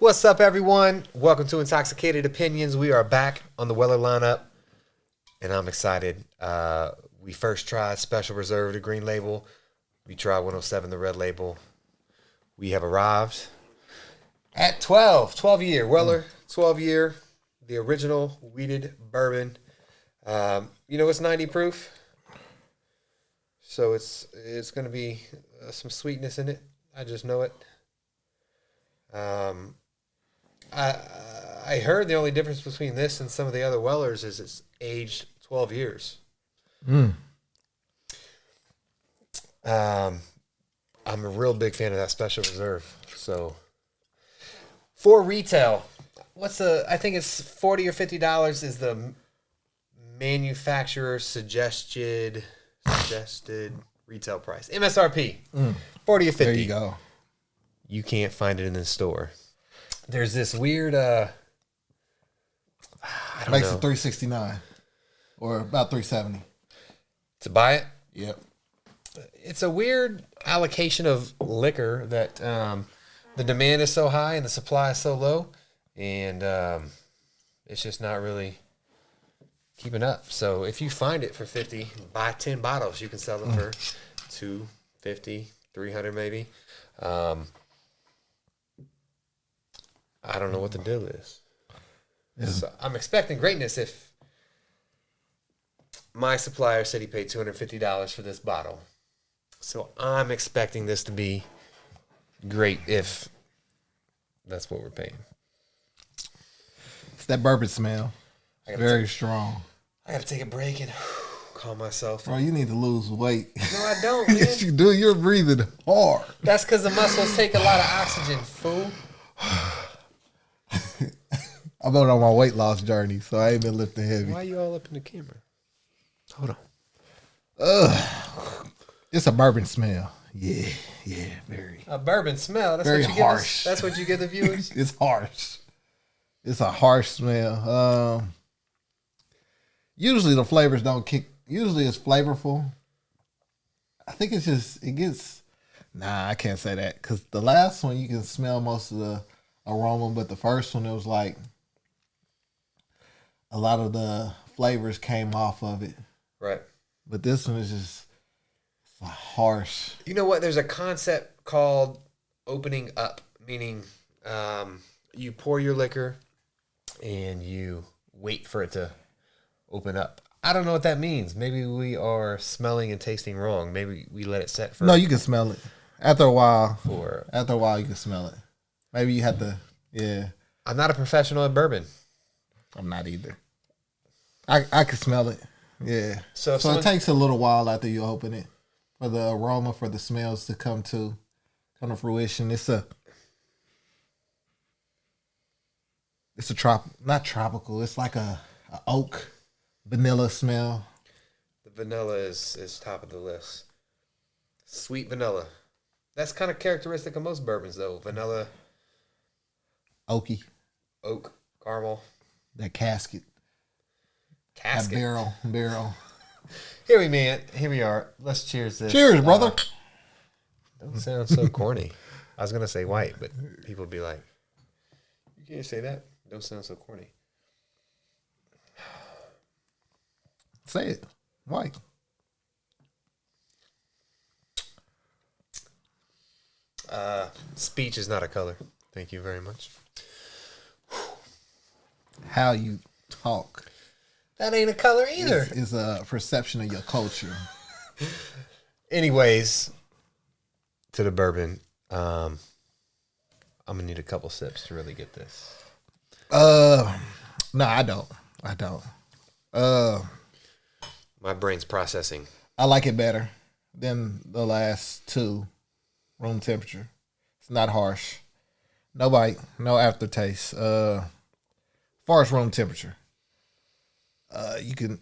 What's up, everyone? Welcome to Intoxicated Opinions. We are back on the Weller lineup, and I'm excited. We first tried Special Reserve, the green label. We tried 107, the red label. We have arrived at 12 year Weller, 12 year, the original wheated bourbon. It's 90 proof, so it's going to be some sweetness in it. I just know it. I heard the only difference between this and some of the other Wellers is it's aged 12 years. I'm a real big fan of that Special Reserve. So for retail, I think it's $40 or $50 is the manufacturer suggested retail price. MSRP. 40 or 50. There you go. You can't find it in the store. There's this weird I don't Makes know. it $369 or about $370 To buy it? Yep. It's a weird allocation of liquor that the demand is so high and the supply is so low, and it's just not really keeping up. So if you find it for $50, buy 10 bottles. You can sell them for $250, $300 maybe. I don't know what the deal is. Yeah. So I'm expecting greatness if my supplier said he paid $250 for this bottle. So I'm expecting this to be great if that's what we're paying. It's that bourbon smell. Very strong. I got to take a break and calm myself. Bro, you need to lose weight. No, I don't, man. Yes, you do. You're breathing hard. That's because the muscles take a lot of oxygen, fool. I've been on my weight loss journey, so I ain't been lifting heavy. Why are you all up in the camera? Hold on. It's a bourbon smell. Yeah, very. A bourbon smell. That's very what you harsh. That's what you give the viewers. It's harsh. It's a harsh smell. Usually the flavors don't kick. Usually it's flavorful. I think it gets. Nah, I can't say that because the last one you can smell most of the aroma, but the first one it was like a lot of the flavors came off of it. Right. But this one is just harsh. You know what? There's a concept called opening up, meaning you pour your liquor and you wait for it to open up. I don't know what that means. Maybe we are smelling and tasting wrong. Maybe we let it set for. No, you can smell it after a while. After a while, you can smell it. Maybe you have to. Yeah. I'm not a professional at bourbon. I'm not either. I can smell it. Yeah. So it takes a little while after you open it for the aroma, for the smells to come to fruition. It's a not tropical. It's like a oak vanilla smell. The vanilla is top of the list. Sweet vanilla. That's kind of characteristic of most bourbons, though. Vanilla. Oaky. Oak. Caramel. That casket. That barrel. Here we are. Let's cheers this. Cheers, brother. Don't sound so corny. I was going to say white, but people would be like, you can't say that. Don't sound so corny. Say it. White. Speech is not a color. Thank you very much. How you talk. That ain't a color either. Is a perception of your culture. Anyways, to the bourbon. I'm gonna need a couple sips to really get this. No, I don't. My brain's processing. I like it better than the last two. Room temperature. It's not harsh. No bite. No aftertaste. Far as room temperature. You can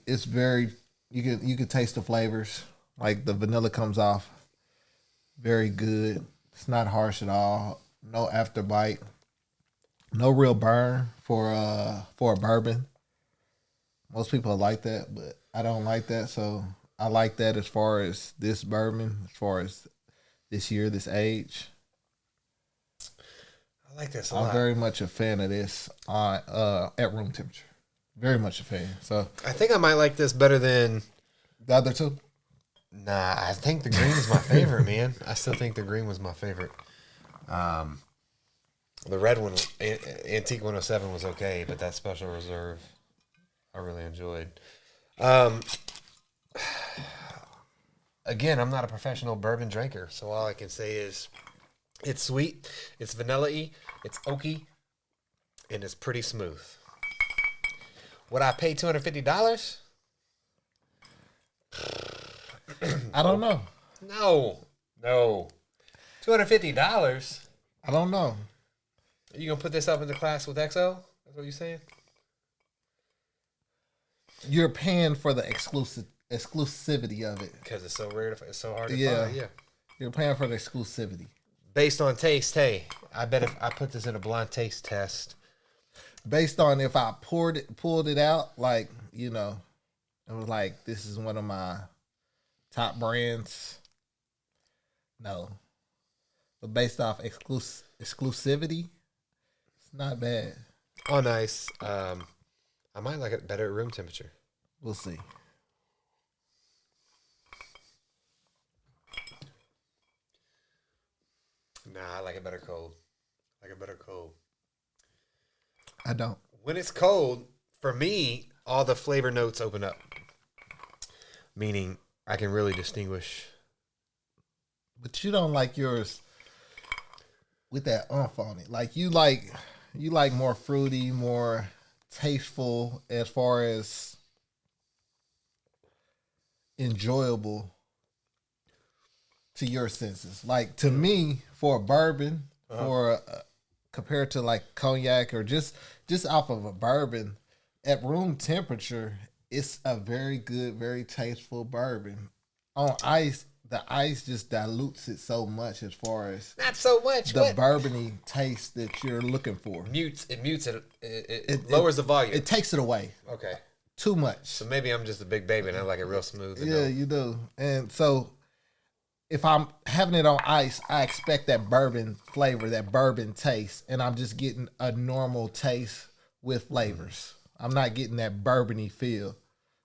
taste the flavors. Like the vanilla comes off very good. It's not harsh at all. No after bite. No real burn for a bourbon. Most people like that, but I don't like that. So I like that as far as this bourbon, as far as this year, this age. like this a I'm lot. very much a fan of this on at room temperature. Very much a fan. So I think I might like this better than the other two. Nah, I think the green is my favorite, man. I still think the green was my favorite. The red one, Antique 107 was okay, but that Special Reserve, I really enjoyed. Again, I'm not a professional bourbon drinker, so all I can say is it's sweet, it's vanilla-y, it's oaky, and it's pretty smooth. Would I pay $250? I don't know. No. $250? I don't know. Are you gonna put this up in the class with XO? That's what you're saying? You're paying for the exclusivity of it. Because it's so rare, it's so hard to find. Yeah. You're paying for the exclusivity. Based on taste, hey, I bet if I put this in a blind taste test, Based on if I pulled it out, like, you know, it was like, this is one of my top brands. No. But based off exclusivity, it's not bad. on ice, I might like it better at room temperature. We'll see. Nah, I like it better cold. I don't. When it's cold, for me, all the flavor notes open up. Meaning, I can really distinguish. But you don't like yours with that umph on it. Like you like more fruity, more tasteful as far as enjoyable to your senses. Like to me, for a bourbon, compared to like cognac or just off of a bourbon at room temperature, it's a very good, very tasteful bourbon. On ice, the ice just dilutes it so much as far as Not so much. the bourbony taste that you're looking for. It mutes it. It lowers the volume. It takes it away Okay. too much. So maybe I'm just a big baby and I like it real smooth. Yeah, you do. And so if I'm having it on ice, I expect that bourbon flavor, that bourbon taste, and I'm just getting a normal taste with flavors. I'm not getting that bourbony feel.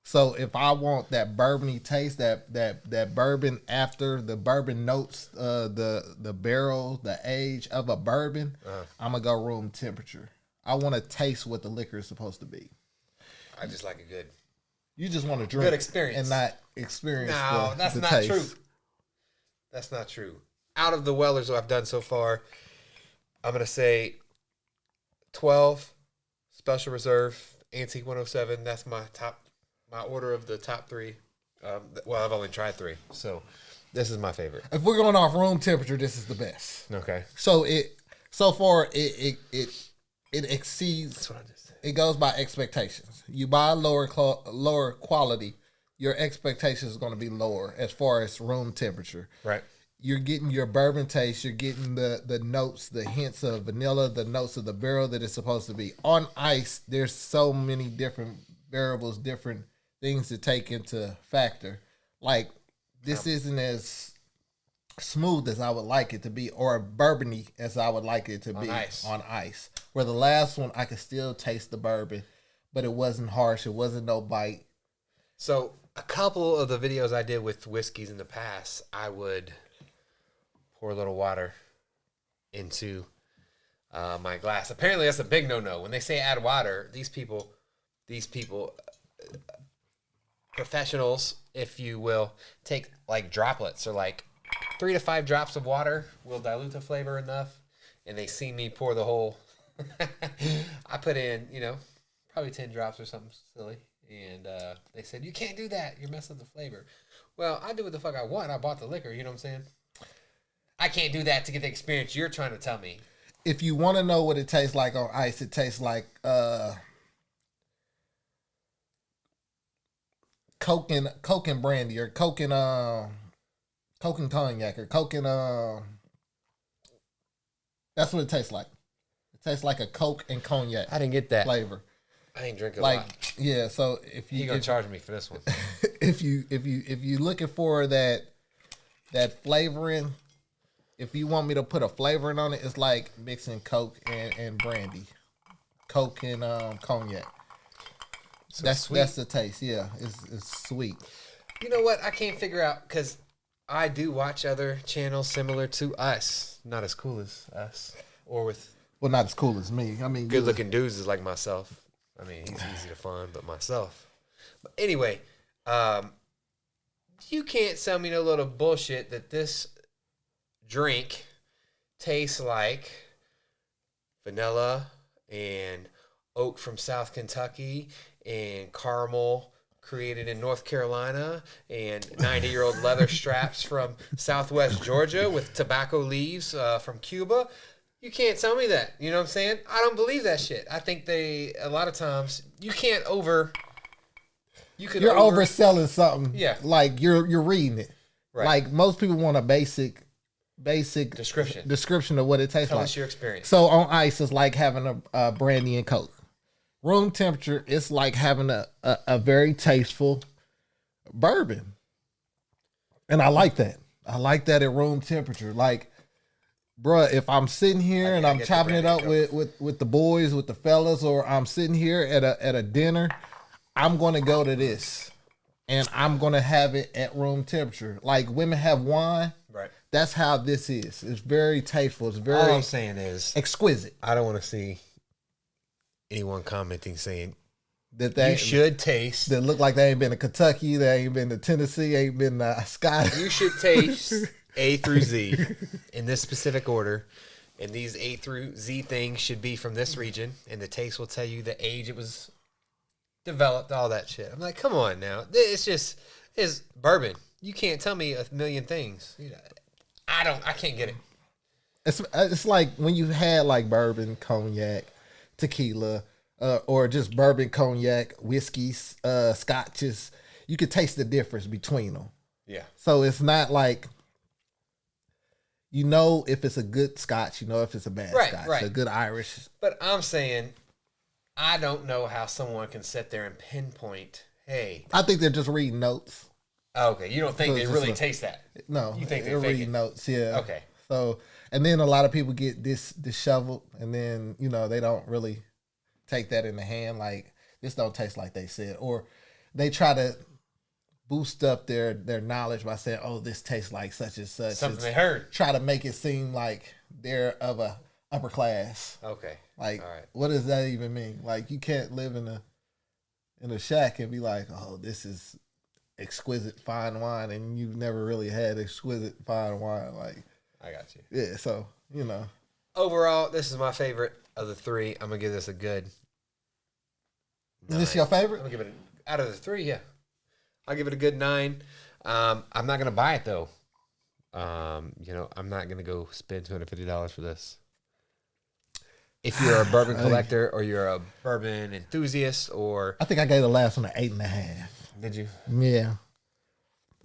So if I want that bourbony taste, that bourbon after the bourbon notes, the barrel, the age of a bourbon, I'm gonna go room temperature. I want to taste what the liquor is supposed to be. I just like it good. You just want to drink Good experience. and not experience. No, that's the not taste. true. That's not true. Out of the Wellers I've done so far, I'm gonna say 12 Special Reserve, Antique 107. That's my order of the top three. Well, I've only tried 3, so this is my favorite. If we're going off room temperature, this is the best. Okay. So so far it exceeds. That's what I just said. It goes by expectations. You buy lower quality, your expectations is going to be lower as far as room temperature. Right. You're getting your bourbon taste. You're getting the notes, the hints of vanilla, the notes of the barrel that it's supposed to be. On ice, there's so many different variables, different things to take into factor. Like this isn't as smooth as I would like it to be, or bourbony as I would like it to be on ice. Where the last one, I could still taste the bourbon, but it wasn't harsh. It wasn't no bite. So a couple of the videos I did with whiskeys in the past, I would pour a little water into my glass. Apparently, that's a big no-no. When they say add water, these people, professionals, if you will, take like droplets or like 3 to 5 drops of water will dilute the flavor enough. And they see me pour the whole. I put in, probably 10 drops or something silly. And they said, you can't do that. You're messing up the flavor. Well, I do what the fuck I want. I bought the liquor. You know what I'm saying? I can't do that to get the experience you're trying to tell me. If you want to know what it tastes like on ice, it tastes like Coke and brandy, or Coke and cognac, or Coke and that's what it tastes like. It tastes like a Coke and cognac. I didn't get that flavor. I ain't drinking a Like lot. yeah, so if He gonna charge me for this one. if you looking for that flavoring, if you want me to put a flavoring on it, it's like mixing Coke and brandy, Coke and cognac. So That's the taste. Yeah, it's sweet. You know what? I can't figure out because I do watch other channels similar to us, not as cool as us, or with Well, not as cool as me. I mean, good-looking dudes is like myself. I mean, he's easy to find, but myself. But anyway, you can't sell me no little bullshit that this drink tastes like vanilla and oak from South Kentucky and caramel created in North Carolina and 90-year-old leather straps from Southwest Georgia with tobacco leaves from Cuba. You can't tell me that. You know what I'm saying? I don't believe that shit. I think a lot of times, you're overselling something. Yeah. Like you're reading it. Right. Like most people want a basic description of what it tastes Tell like. us your experience. So on ice, it's like having a brandy and Coke. Room temperature, it's like having a very tasteful bourbon. And I like that. I like that at room temperature. Like, bruh, if I'm sitting here and I'm chopping it up with the boys, with the fellas, or I'm sitting here at a dinner, I'm going to go to this. And I'm going to have it at room temperature. Like women have wine. Right. That's how this is. It's very tasteful. It's very All I'm saying is exquisite. I don't want to see anyone commenting saying that they you should taste. That look like they ain't been to Kentucky, they ain't been to Tennessee, ain't been to Scott. You should taste A through Z in this specific order. And these A through Z things should be from this region. And the taste will tell you the age it was developed, all that shit. I'm like, come on now. It's bourbon. You can't tell me a million things. I can't get it. It's like when you had like bourbon, cognac, tequila, or just bourbon, cognac, whiskeys, scotches. You could taste the difference between them. Yeah. So it's not like, you know, if it's a good scotch, you know if it's a bad scotch, a good Irish. But I'm saying, I don't know how someone can sit there and pinpoint, hey. I think they're just reading notes. Okay, you don't think they really taste that? No. You think they're reading notes, yeah. Okay. So, and then a lot of people get disheveled, and then, you know, they don't really take that in the hand. Like, this don't taste like they said. Or they try to boost up their knowledge by saying, oh, this tastes like such and such. Something they heard. Try to make it seem like they're of a upper class. Okay. Like, all right. What does that even mean? Like, you can't live in a shack and be like, oh, this is exquisite fine wine, and you've never really had exquisite fine wine. Like, I got you. Yeah, so, you know. Overall, this is my favorite of the three. I'm going to give this a good 9. Is this your favorite? I'm going to give it, out of the 3, yeah. I'll give it a good 9. I'm not going to buy it, though. You know, I'm not going to go spend $250 for this. If you're a bourbon collector or you're a bourbon enthusiast, or... I think I gave the last one an 8.5. Did you? Yeah.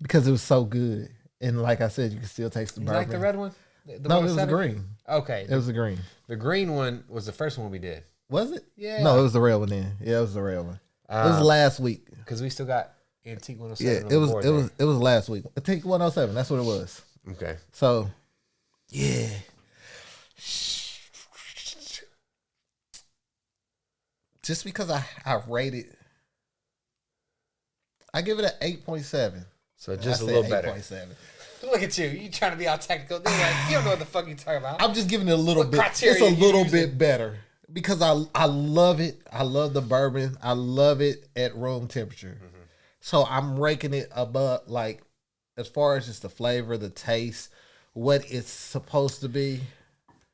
Because it was so good. And like I said, you can still taste the bourbon. You like the red one? No, it was the green. Okay. It was the green. The green one was the first one we did. Was it? Yeah. No, it was the red one then. Yeah, it was the red one. It was last week. Because we still got Antique 107 Yeah, it was last week. Antique 107, that's what it was. Okay. So, yeah. Just because I rated, I give it an 8.7. So just a little better. 8.7. Look at you. You trying to be all technical. They're like, you don't know what the fuck you talking about. I'm just giving it a little bit. It's a little bit better because I love it. I love the bourbon. I love it at room temperature. Mm-hmm. So I'm ranking it above, like, as far as just the flavor, the taste, what it's supposed to be.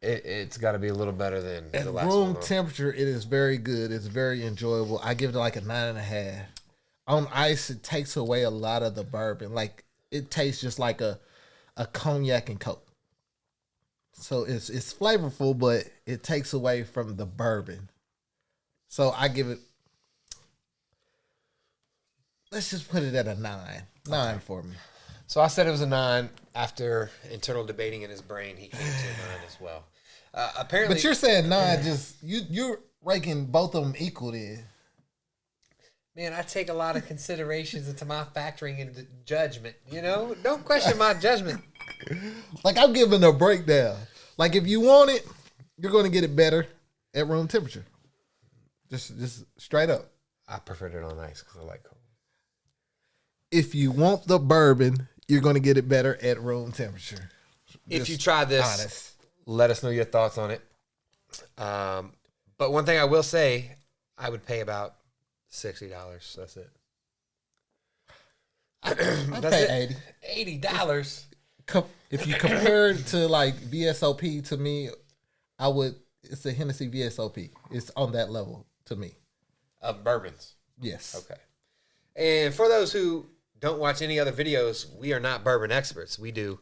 It's got to be a little better than at the last one. At room temperature, it is very good. It's very enjoyable. I give it like a 9.5. On ice, it takes away a lot of the bourbon. Like, it tastes just like a cognac and Coke. So it's flavorful, but it takes away from the bourbon. So I give it, let's just put it at a 9. 9 for me. So I said it was a 9. After internal debating in his brain, he came to a 9 as well. Apparently, but you're saying 9. Just you're ranking both of them equal then. Man, I take a lot of considerations into my factoring into judgment. You know, don't question my judgment. Like I'm giving a breakdown. Like if you want it, you're going to get it better at room temperature. Just straight up. I preferred it on ice because I like cold. If you want the bourbon, you're going to get it better at room temperature. If you try this, honest. let us know your thoughts on it. But one thing I will say, I would pay about $60. That's it. I'd pay $80. If you compare it to like VSOP, to me, I would. It's a Hennessy VSOP. It's on that level to me. Of bourbons. Yes. Okay. And for those who don't watch any other videos, we are not bourbon experts. We do.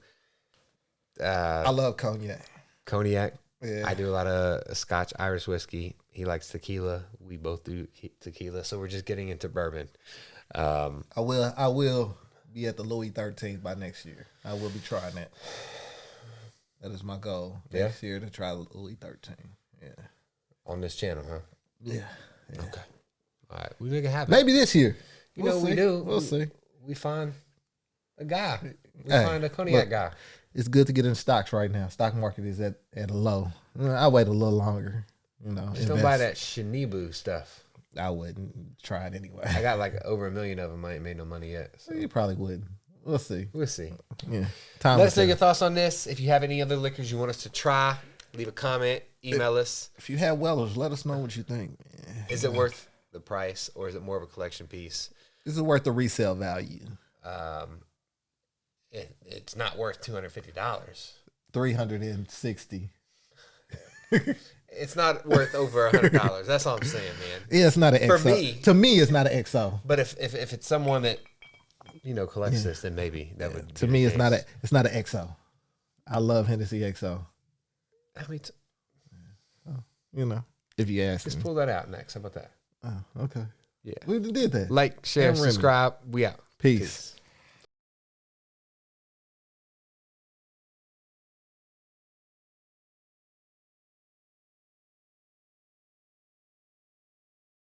I love cognac. Cognac. Yeah. I do a lot of Scotch Irish whiskey. He likes tequila. We both do tequila. So we're just getting into bourbon. I will be at the Louis 13 by next year. I will be trying that. That is my goal next year, to try Louis 13. Yeah. On this channel, huh? Yeah. Okay. All right. We make it happen. Maybe this year. We do. We'll see. We find a guy. We Hey, find a cognac guy. It's good to get in stocks right now. Stock market is at a low. I wait a little longer. Just don't buy that Shinibu stuff. I wouldn't try it anyway. I got like over 1 million of them. I ain't made no money yet. So. You probably wouldn't. We'll see. We'll see. Yeah. Let us know your thoughts on this. If you have any other liquors you want us to try, leave a comment, email us. If you have Wellers, let us know what you think. Is it worth the price, or is it more of a collection piece? Is it worth the resale value? It's not worth $250. $360. It's not worth over $100. That's all I'm saying, man. Yeah, it's not an XO. For me, to me, it's not an XO. But if it's someone that collects this, then maybe that would. To me, it's not an XO. I love Hennessy XO. I mean, if you ask just me. pull that out next. How about that? Oh, okay. Yeah, We did that. Like, share, subscribe. We out. Peace.